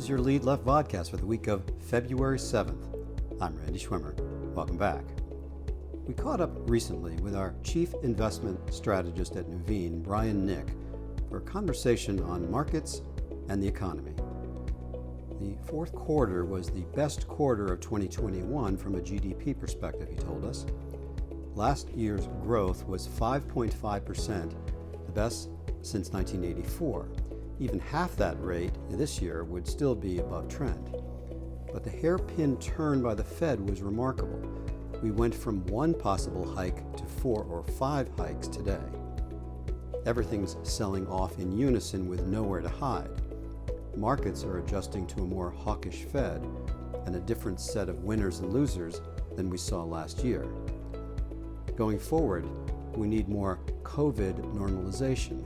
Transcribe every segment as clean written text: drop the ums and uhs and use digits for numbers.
is your Lead Left vodcast for the week of February 7th. I'm Randy Schwimmer. Welcome back. We caught up recently with our Chief Investment Strategist at Nuveen, Brian Nick, for a conversation on markets and the economy. The fourth quarter was the best quarter of 2021 from a GDP perspective, he told us. Last year's growth was 5.5%, the best since 1984. Even half that rate this year would still be above trend. But the hairpin turn by the Fed was remarkable. We went from one possible hike to 4 or 5 hikes today. Everything's selling off in unison with nowhere to hide. Markets are adjusting to a more hawkish Fed and a different set of winners and losers than we saw last year. Going forward, we need more COVID normalization.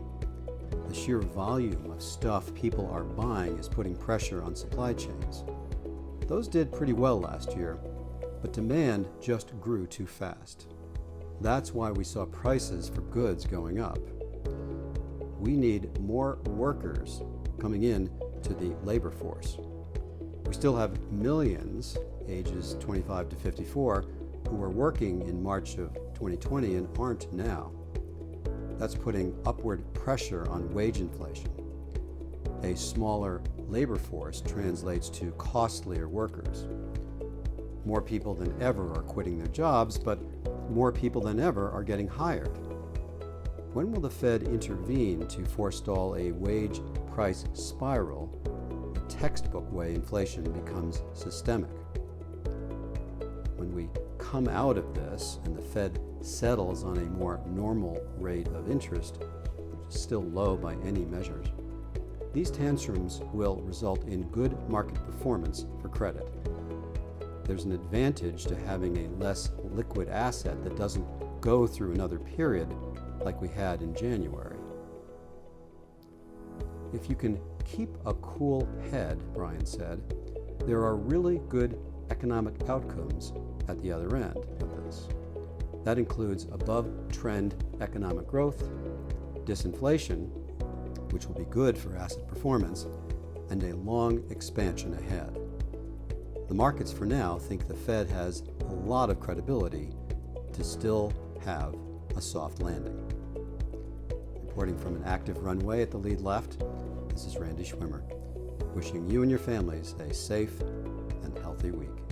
The sheer volume of stuff people are buying is putting pressure on supply chains. Those did pretty well last year, but demand just grew too fast. That's why we saw prices for goods going up. We need more workers coming in to the labor force. We still have millions, ages 25 to 54, who were working in March of 2020 and aren't now. That's putting upward pressure on wage inflation. A smaller labor force translates to costlier workers. More people than ever are quitting their jobs, but more people than ever are getting hired. When will the Fed intervene to forestall a wage price spiral, the textbook way inflation becomes systemic? When we come out of this and the Fed settles on a more normal rate of interest, which is still low by any measures, these tantrums will result in good market performance for credit. There's an advantage to having a less liquid asset that doesn't go through another period like we had in January. If you can keep a cool head, Brian said, there are really good economic outcomes at the other end of this. That includes above-trend economic growth, disinflation, which will be good for asset performance, and a long expansion ahead. The markets for now think the Fed has a lot of credibility to still have a soft landing. Reporting from an active runway at the Lead Left, this is Randy Schwimmer, wishing you and your families a safe and healthy week.